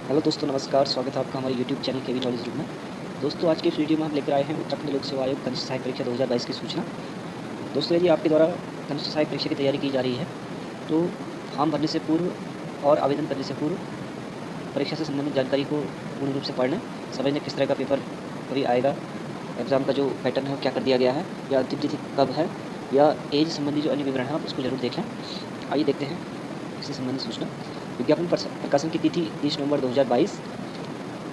Hello दोस्तों, नमस्कार। स्वागत है आपका हमारे यूट्यूब चैनल के वी नॉलेज रूम में। दोस्तों, आज के इस वीडियो में हम लेकर आए हैं उत्तराखंड लोक सेवा आयोग कनिष्ठ सहायक परीक्षा 2022 की सूचना। दोस्तों, यदि आपके द्वारा कनिष्ठ सहायक परीक्षा की तैयारी की जा रही है तो फॉर्म भरने से पूर्व और आवेदन करने से पूर्व परीक्षा से संबंधित जानकारी को पूर्ण रूप से पढ़ लें, समझ लें किस तरह का पेपर कभी आएगा, एग्ज़ाम का जो पैटर्न है वो क्या कर दिया गया है, या अंतिम तिथि कब है, या एज संबंधी जो अन्य विवरण है आप उसको जरूर देखें। आइए देखते हैं इससे संबंधित सूचना। विज्ञापन प्रकाशन की तिथि 30 नवंबर 2022।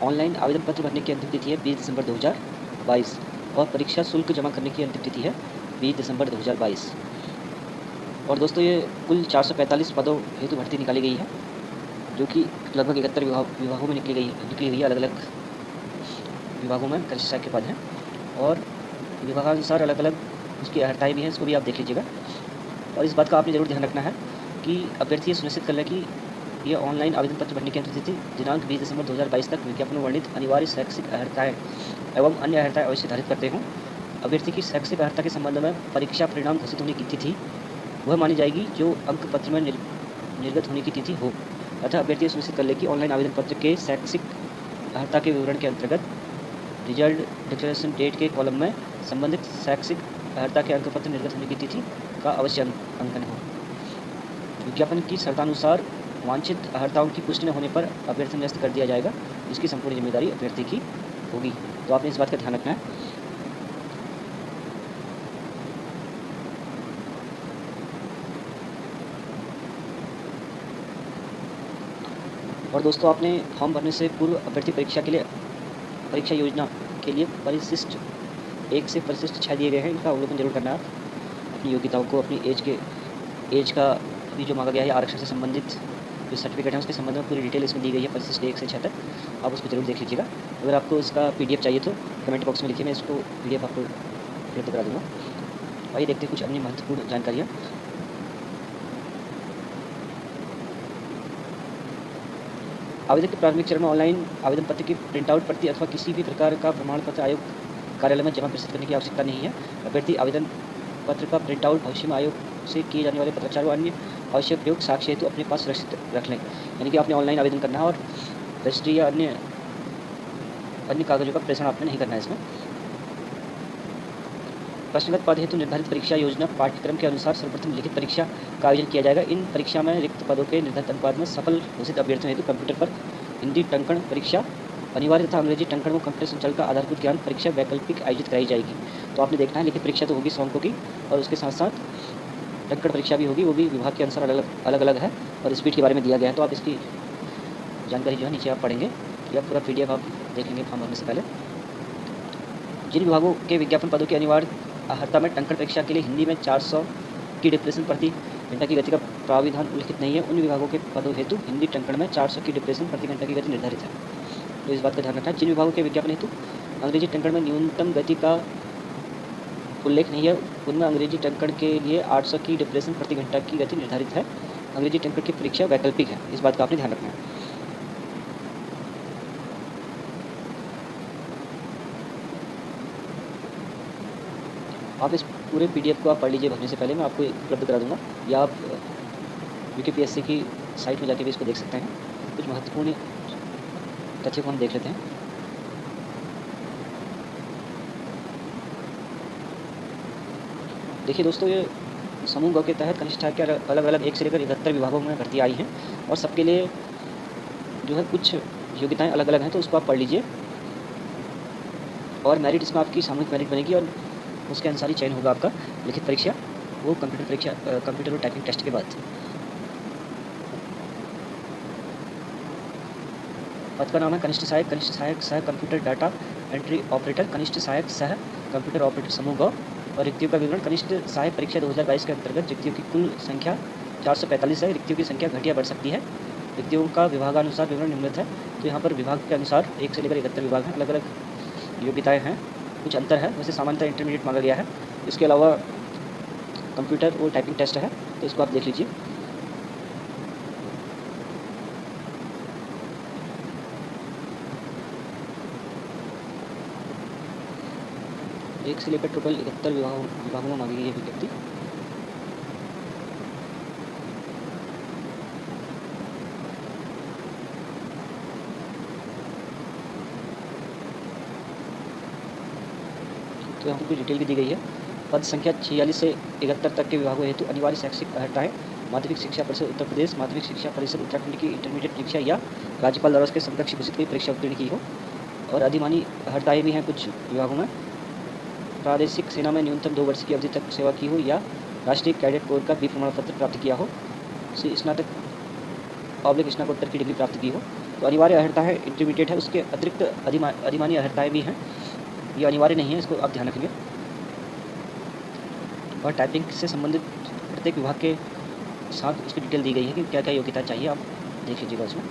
ऑनलाइन आवेदन पत्र भरने की अंतिम तिथि है 20 दिसंबर 2022 और परीक्षा शुल्क जमा करने की अंतिम तिथि है 20 दिसंबर 2022। और दोस्तों, ये कुल 445 पदों हेतु भर्ती निकाली गई है, जो कि लगभग 71 विभागों में निकली हुई है। अलग अलग विभागों में कनिष्ठ सहायक के पद हैं और विभागानुसार अलग अलग उसकी अर्हताएँ भी हैं, इसको भी आप देख लीजिएगा। और इस बात का आपने ज़रूर ध्यान रखना है कि अभ्यर्थी ये सुनिश्चित कर ले कि ये ऑनलाइन आवेदन पत्र भरने की अंतिम तिथि दिनांक 20 दिसंबर 2022 तक विज्ञापन में वर्णित अनिवार्य शैक्षिक अर्हताएँ एवं अन्य अर्हताएँ अवश्य धारित करते हों। अभ्यर्थी की शैक्षिक अर्हता के संबंध में परीक्षा परिणाम घोषित होने की तिथि वह मानी जाएगी जो अंक पत्र में निर्गत होने की तिथि हो। अतः अभ्यर्थी ये सुनिश्चित कर ले कि ऑनलाइन आवेदन पत्र के शैक्षिक अर्हता के विवरण के अंतर्गत रिजल्ट डिक्लेरेशन डेट के कॉलम में संबंधित शैक्षिक अर्हता के अंक पत्र निर्गत होने की तिथि का अवश्य अंकन हो। विज्ञापन की शर्तानुसार वांछित अर्हताओं की पुष्टि न होने पर अभ्यर्थी निरस्त कर दिया जाएगा, जिसकी संपूर्ण जिम्मेदारी अभ्यर्थी की होगी। तो आपने इस बात का ध्यान रखना है। और दोस्तों, आपने फॉर्म भरने से पूर्व अभ्यर्थी परीक्षा योजना के लिए परिशिष्ट 1 से परिशिष्ट 6 दिए गए हैं, इनका अवलोकन जरूर करना है। अपनी योग्यताओं को, अपनी एज का अभी जो मांगा गया है आरक्षण से संबंधित जो सर्टिफिकेट है उसके संबंध में पूरी डिटेल इसमें दी गई है, परिशिष्ट 1 से 6 तक। आप उसको जरूर देख लीजिएगा। अगर आपको इसका PDF चाहिए तो कमेंट बॉक्स में लिखिए, मैं इसको PDF आपको उपलब्ध करा दूँगा। आइए देखते हैं कुछ अन्य महत्वपूर्ण जानकारियाँ। आवेदन के प्रारंभिक चरण में ऑनलाइन आवेदन पत्र की प्रिंटआउट प्रति अथवा किसी भी प्रकार का प्रमाण पत्र आयोग कार्यालय में जमा प्रेषित करने की आवश्यकता नहीं है। अभ्यर्थी आवेदन पत्र का प्रिंटआउट भविष्य में आयोग से किए जाने वाले पत्राचार व अन्य आवश्यक प्रयोग साक्ष्य हेतु अपने पास सुरक्षित रख लें। यानी कि आपने ऑनलाइन आवेदन करना है और रजिस्ट्री या अन्य कागजों का प्रेषण आपने नहीं करना है इसमें। प्रश्नगत पद हेतु निर्धारित परीक्षा योजना पाठ्यक्रम के अनुसार सर्वप्रथम लिखित परीक्षा का आयोजन किया जाएगा। इन परीक्षा में रिक्त पदों के निर्धारित अनुपात में सफल घोषित अभ्यर्थियों हेतु कंप्यूटर पर हिंदी टंकण परीक्षा अनिवार्य तथा अंग्रेजी टंकण व कंप्यूटर संचालन का आधारभूत ज्ञान परीक्षा वैकल्पिक आयोजित कराई जाएगी। तो आपने देखना है, लिखित परीक्षा तो होगी 100 अंकों की और उसके साथ साथ टंकण परीक्षा भी होगी, वो भी विभाग के अनुसार अलग अलग है और स्पीड के बारे में दिया गया है। तो आप इसकी जानकारी जो है नीचे आप पढ़ेंगे या पूरा PDF आप देखेंगे फॉर्म भरने से पहले। जिन विभागों के विज्ञापन पदों की अनिवार्य अर्हता में टंकण परीक्षा के लिए हिंदी में 400 की डिप्रेशन प्रति घंटा की गति का प्राविधान उल्लिखित नहीं है, उन विभागों के पदों हेतु हिंदी टंकण में 400 की डिप्रेशन प्रति घंटा की गति निर्धारित है। तो इस बात का ध्यान रखना है। जिन विभागों के विज्ञापन हेतु अंग्रेजी टंकण में न्यूनतम गति का उल्लेख नहीं है, उनमें अंग्रेजी टंकण के लिए 800 की डिप्रेशन प्रति घंटा की गति निर्धारित है। अंग्रेजी टंकण की परीक्षा वैकल्पिक है, इस बात का आपने ध्यान रखना है। आप इस पूरे PDF को आप पढ़ लीजिए भरने से पहले, मैं आपको उपलब्ध करा दूँगा, या आप UKPSC की साइट में जाके भी इसको देख सकते हैं। कुछ महत्वपूर्ण तथ्यों को हम देख लेते हैं। देखिए दोस्तों, ये समूह ग के तहत कनिष्ठ सहायक के अलग अलग 1 से लेकर 71 विभागों में भर्ती आई हैं और सबके लिए जो है कुछ योग्यताएँ अलग अलग हैं, तो उसको आप पढ़ लीजिए। और मेरिट इसमें आपकी सामूहिक मेरिट बनेगी और उसके अनुसार ही चयन होगा आपका। लिखित परीक्षा वो कंप्यूटर और टाइपिंग टेस्ट के बाद। पद का नाम है कनिष्ठ सहायक सह कंप्यूटर डाटा एंट्री ऑपरेटर, कनिष्ठ सहायक सह कंप्यूटर ऑपरेटर समूह ग। और रिक्तियों का विवरण। कनिष्ठ सहायक परीक्षा 2022 के अंतर्गत रिक्तियों की कुल संख्या 445 है। रिक्तियों की संख्या घट या बढ़ सकती है। रिक्तियों का विभागानुसार विवरण निम्नलिखित है। तो यहाँ पर विभाग के अनुसार 1 से लेकर 71 विभाग हैं, अलग अलग योग्यताएँ हैं, कुछ अंतर है। वैसे सामान्यतः इंटरमीडिएट मांगा गया है। इसके अलावा कंप्यूटर और टाइपिंग टेस्ट है, तो इसको आप देख लीजिए। एक से लेकर टोटल 71 विभागों में मांगी गई है विज्ञप्ति। तो यहाँ पर कुछ डिटेल भी दी गई है। पद संख्या 46 से 71 तक के विभागों हेतु अनिवार्य शैक्षिक अर्हताएँ माध्यमिक शिक्षा परिषद उत्तर प्रदेश, माध्यमिक शिक्षा परिषद उत्तराखंड की इंटरमीडिएट परीक्षा या राज्यपाल द्वारा उसके समकक्ष घोषित कोई परीक्षा उत्तीर्ण की हो। और अधिमानी अर्हताएँ भी हैं कुछ विभागों में। प्रादेशिक सेना में न्यूनतम 2 वर्ष की अवधि तक सेवा की हो या राष्ट्रीय कैडेट कोर का बी प्रमाण पत्र प्राप्त किया हो, स्नातक/स्नातकोत्तर की डिग्री प्राप्त की हो। तो अनिवार्य अर्हता है, इंटरमीडिएट है। उसके अतिरिक्त अधिमानी अर्हताएँ भी हैं, ये अनिवार्य नहीं है, इसको आप ध्यान रखेंगे। और टाइपिंग से संबंधित प्रत्येक विभाग के साथ इसकी डिटेल दी गई है कि क्या क्या योग्यता चाहिए, आप देख लीजिएगा उसमें।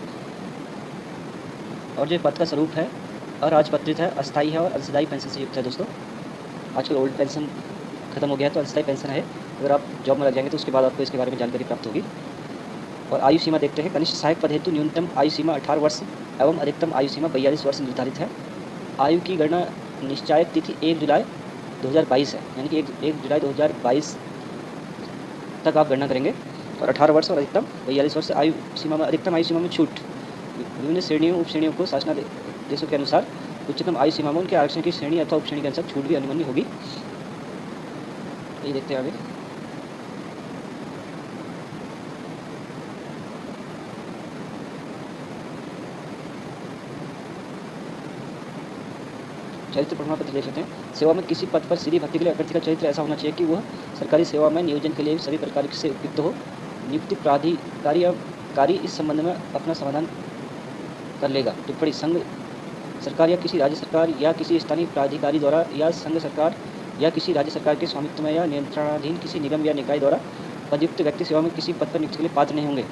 और जो पद का स्वरूप है अराजपत्रित है, अस्थायी है और अंशदायी पेंशन से युक्त है। दोस्तों आजकल ओल्ड पेंशन खत्म हो गया है तो अंशदायी पेंशन है। अगर आप जॉब में लग जाएंगे तो उसके बाद आपको इसके बारे में जानकारी प्राप्त होगी। और आयु सीमा देखते हैं। कनिष्ठ सहायक पद हेतु न्यूनतम आयु सीमा 18 वर्ष एवं अधिकतम आयु सीमा 42 वर्ष निर्धारित है। आयु की गणना निश्चायक तिथि 1 जुलाई 2022 है, यानी कि 1 जुलाई 2022 तक आप गणना करेंगे। और 18 वर्ष और अधिकतम 42 वर्ष आयु सीमा में, अधिकतम आयु सीमा में छूट विभिन्न श्रेणियों उप श्रेणियों को शासनादेशों के अनुसार उच्चतम आयु सीमा में उनके आरक्षण की श्रेणी अथवा उप श्रेणी के अनुसार छूट भी अनुमन्य होगी। ये देखते हैं आगे। चरित्र प्रमाण पत्र देख लेते हैं। सेवा में किसी पद पर सीधी भर्ती के लिए अभ्यर्थी का चरित्र ऐसा होना चाहिए कि वह सरकारी सेवा में नियोजन के लिए सभी प्रकार से उपयुक्त हो। नियुक्ति प्राधिकारी या कार्य इस संबंध में अपना समाधान कर लेगा। टिप्पणी: संघ सरकार या किसी राज्य सरकार या किसी स्थानीय प्राधिकारी द्वारा या संघ सरकार या किसी राज्य सरकार के स्वामित्व में या नियंत्रणाधीन किसी निगम या निकाय द्वारा पदयुक्त व्यक्ति सेवा में किसी पद पर नियुक्ति के लिए पात्र नहीं होंगे।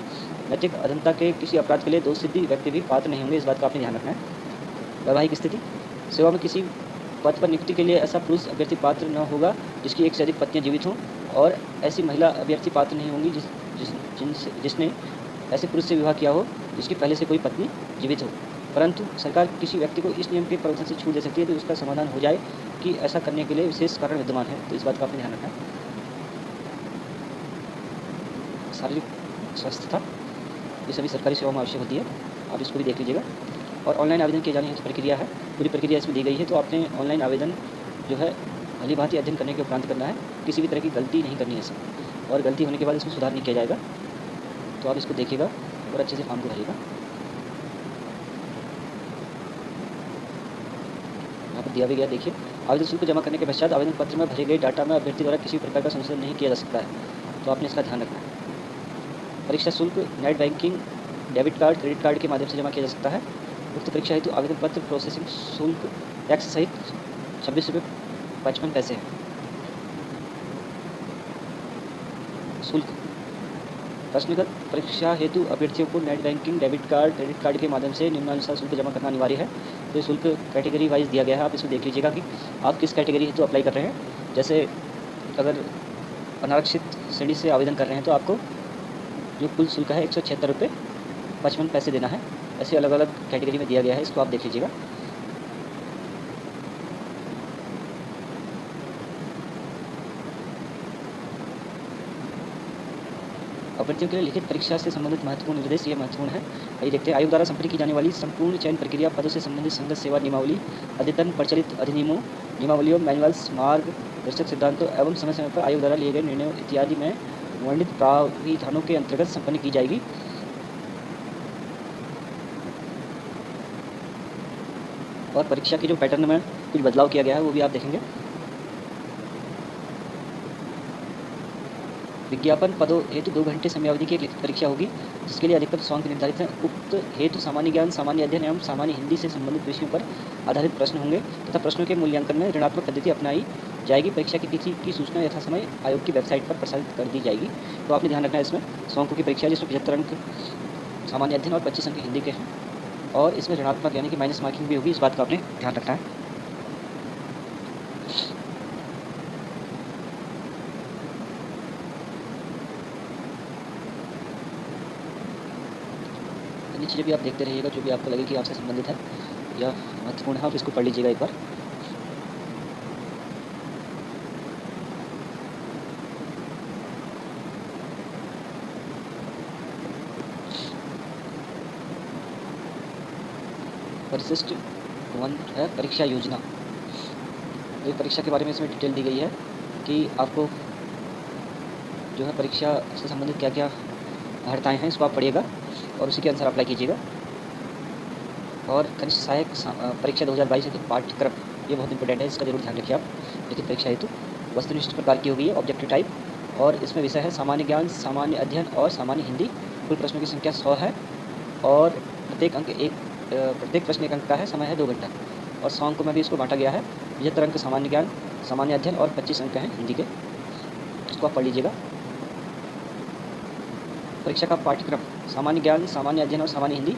नैतिक अधमता के किसी अपराध के लिए दोषसिद्धि व्यक्ति भी पात्र नहीं होंगे। इस बात का आपने ध्यान रखना है। वैवाहिक स्थिति: सेवा में किसी पद पर नियुक्ति के लिए ऐसा पुरुष अभ्यर्थी पात्र न होगा जिसकी एक से अधिक पत्नियां जीवित हों, और ऐसी महिला अभ्यर्थी पात्र नहीं होंगी जिसने ऐसे पुरुष से विवाह किया हो जिसकी पहले से कोई पत्नी जीवित हो। परंतु सरकार किसी व्यक्ति को इस नियम के प्रावधान से छूट दे सकती है तो उसका समाधान हो जाए कि ऐसा करने के लिए विशेष कारण विद्यमान है। तो इस बात का आपने ध्यान रखना है। शारीरिक स्वस्थता ये सभी सरकारी सेवा में आवश्यक होती है, आप इसको भी देख लीजिएगा। और ऑनलाइन आवेदन किए जाने की प्रक्रिया है, पूरी प्रक्रिया इसमें दी गई है। तो आपने ऑनलाइन आवेदन जो है भली भांति अध्ययन करने के उपरांत करना है, किसी भी तरह की गलती नहीं करनी है इसमें, और गलती होने के बाद इसमें सुधार नहीं किया जाएगा। तो आप इसको देखिएगा और अच्छे से फॉर्म को भरिएगा। यहाँ पर दिया भी गया, देखिए। आवेदन शुल्क जमा करने के पश्चात आवेदन पत्र में भरे गए डाटा में अभ्यर्थी द्वारा किसी प्रकार का संशोधन नहीं किया जा सकता है, तो आपने इसका ध्यान रखना है। परीक्षा शुल्क net banking, debit card, credit card के माध्यम से जमा किया जा सकता है। उक्त परीक्षा हेतु आवेदन पत्र प्रोसेसिंग शुल्क टैक्स सहित 26 रुपये 55 पैसे है। शुल्क: प्रश्नगत परीक्षा हेतु अभ्यर्थियों को net banking, debit card, credit card के माध्यम से निम्नानुसार शुल्क जमा करना अनिवार्य है। तो शुल्क कैटेगरी वाइज दिया गया है, आप इसको देख लीजिएगा कि आप किस कैटेगरी हेतु अप्लाई कर रहे हैं। जैसे अगर अनारक्षित श्रेणी से आवेदन कर रहे हैं तो आपको जो कुल शुल्क है 176 रुपये 55 पैसे देना है। ऐसे अलग अलग कैटेगरी में दिया गया है, इसको आप देख लीजिएगा। अभ्यर्थियों के लिए लिखित परीक्षा से संबंधित महत्वपूर्ण निर्देश, ये महत्वपूर्ण है। आइए देखते हैं। आयोग द्वारा संपन्न की जाने वाली संपूर्ण चयन प्रक्रिया, पदों से संबंधित संघर्ष सेवा नियमावली, अद्यतन प्रचलित अधिनियमों, नियमावलियों, मैनुअल्स, मार्गदर्शक सिद्धांतों एवं समय समय पर आयोग द्वारा लिए गए निर्णयों इत्यादि में वर्णित प्राविधानों के अंतर्गत संपन्न की जाएगी। और परीक्षा के जो पैटर्न में कुछ बदलाव किया गया है वो भी आप देखेंगे। विज्ञापन पदों हेतु 2 घंटे समयावधि की एक लिखित परीक्षा होगी, जिसके लिए अधिकतम 100 अंक निर्धारित हैं। उक्त हेतु सामान्य ज्ञान, सामान्य अध्ययन एवं सामान्य हिंदी से संबंधित विषयों पर आधारित प्रश्न होंगे तथा प्रश्नों के मूल्यांकन में ऋणात्मक पद्धति अपनाई जाएगी। परीक्षा की तिथि की सूचना यथासमय आयोग की वेबसाइट पर प्रसारित कर दी जाएगी। तो आपने ध्यान रखना है, इसमें 100 अंकों की परीक्षा जिसमें 75 अंक सामान्य अध्ययन और 25 अंक हिंदी के हैं, और इसमें ऋणात्मक यानी कि माइनस मार्किंग भी होगी। इस बात का आपने ध्यान रखना है। अन्य चीज़ें भी आप देखते रहिएगा, जो भी आपको लगे कि आपसे संबंधित है या महत्वपूर्ण है, आप इसको पढ़ लीजिएगा एक बार। परिशिष्ट 1 है परीक्षा योजना। तो परीक्षा के बारे में इसमें डिटेल दी गई है कि आपको जो है परीक्षा से संबंधित क्या क्या अर्हताएँ हैं इसको आप पढ़िएगा और उसी के अनुसार अप्लाई कीजिएगा। और कनिष्ठ सहायक परीक्षा 2022 के पाठ्यक्रम ये बहुत इंपॉर्टेंट है, इसका जरूर ध्यान रखिए आप। लिखित परीक्षा हेतु वस्तुनिष्ठ प्रकार की होगी, ऑब्जेक्टिव टाइप, और इसमें विषय है सामान्य ज्ञान, सामान्य अध्ययन और सामान्य हिंदी। कुल प्रश्नों की संख्या 100 है और प्रत्येक प्रश्न 1 अंक का है। समय है 2 घंटा और 100 अंकों में भी इसको बांटा गया है। 75 अंक सामान्य ज्ञान, सामान्य अध्ययन और 25 अंक हैं हिंदी के। इसको आप पढ़ लीजिएगा। परीक्षा का पाठ्यक्रम सामान्य ज्ञान, सामान्य अध्ययन और सामान्य हिंदी।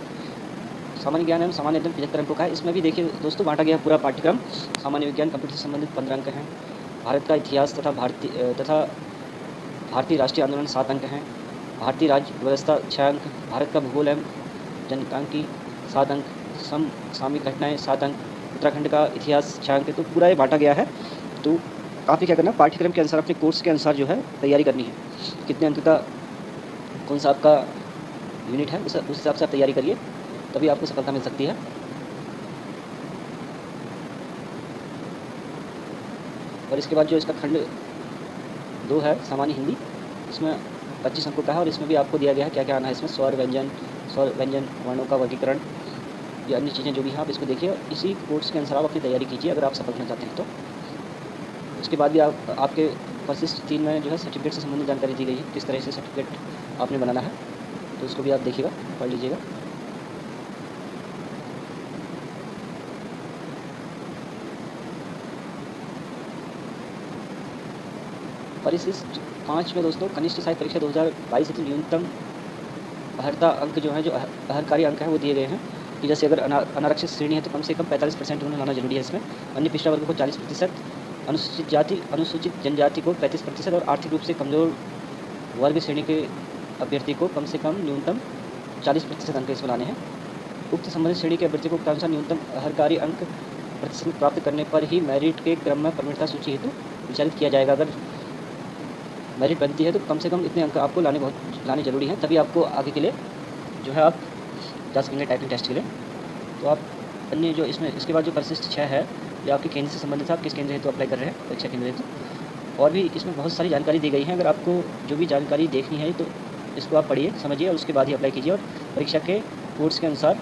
सामान्य ज्ञान एवं सामान्य अध्ययन 75 अंकों का है। इसमें भी देखिए दोस्तों बांटा गया पूरा पाठ्यक्रम। सामान्य विज्ञान कंप्यूटर से संबंधित 15 अंक हैं। भारत का इतिहास तथा भारतीय राष्ट्रीय आंदोलन 7 अंक हैं। भारतीय राज्य व्यवस्था 6 अंक। भारत का भूगोल एवं जनसांख्यिकी 7 अंक। समसामयिक घटनाएं 7 अंक। उत्तराखंड का इतिहास 6 अंक। तो पूरा ये बांटा गया है। तो आपने क्या करना, पाठ्यक्रम के अनुसार अपने कोर्स के अनुसार जो है तैयारी करनी है। कितने अंक का कौन सा आपका यूनिट है उस हिसाब से आप तैयारी करिए, तभी आपको सफलता मिल सकती है। और इसके बाद जो इसका खंड 2 है सामान्य हिंदी, इसमें 25 अंकों का है और इसमें भी आपको दिया गया है क्या क्या आना है। इसमें स्वर व्यंजन वर्णों का वर्गीकरण या अन्य चीज़ें जो भी हैं आप इसको देखिए। इसी कोर्स के अनुसार आप अपनी तैयारी कीजिए अगर आप सफल होना चाहते हैं तो। उसके बाद भी आपके परिशिष्ट 3 में जो है सर्टिफिकेट से संबंधित जानकारी दी गई है, किस तरह से सर्टिफिकेट आपने बनाना है, तो उसको भी आप देखिएगा, पढ़ लीजिएगा। परिशिष्ट 5 में दोस्तों कनिष्ठ सहायक परीक्षा 2022 हेतु न्यूनतम अर्हता अंक जो है, जो अर्हकारी अंक हैं वो दिए गए हैं कि जैसे अगर अनारक्षित श्रेणी है तो कम से कम 45% उन्हें लाना जरूरी है इसमें। अन्य पिछड़ा वर्ग को 40%, अनुसूचित जनजाति को 35% और आर्थिक रूप से कमजोर वर्ग श्रेणी के अभ्यर्थी को कम से कम न्यूनतम 40% अंक इसमें लाने हैं। उक्त संबंधित श्रेणी के अभ्यर्थी को उक्तानुसार न्यूनतम अर्हकारी अंक प्रतिशत प्राप्त करने पर ही मेरिट के क्रम में प्रमुखता सूची हेतु विचारित किया जाएगा। अगर मेरिट बनती है तो कम से कम इतने अंक आपको लाने जरूरी हैं, तभी आपको आगे के लिए जो है आप जा सकेंगे टाइपिंग टेस्ट के लिए। तो आप अन्य जो इसमें इसके बाद जो परिशिष्ट 6 है ये आपके केंद्र से संबंधित है, आप किस केंद्र हेतु अप्लाई कर रहे हैं, परीक्षा केंद्र हेतु। और भी इसमें बहुत सारी जानकारी दी गई है। अगर आपको जो भी जानकारी देखनी है तो इसको आप पढ़िए, समझिए और उसके बाद ही अप्लाई कीजिए और परीक्षा के कोर्स के अनुसार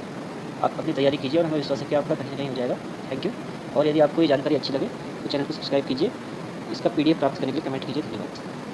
आप अपनी तैयारी कीजिए और हमें विश्वास है कि आपका कहीं ना कहीं हो जाएगा। Thank you. और यदि आपको ये जानकारी अच्छी लगे तो चैनल को सब्सक्राइब कीजिए। इसका PDF प्राप्त करने के लिए कमेंट कीजिए। धन्यवाद।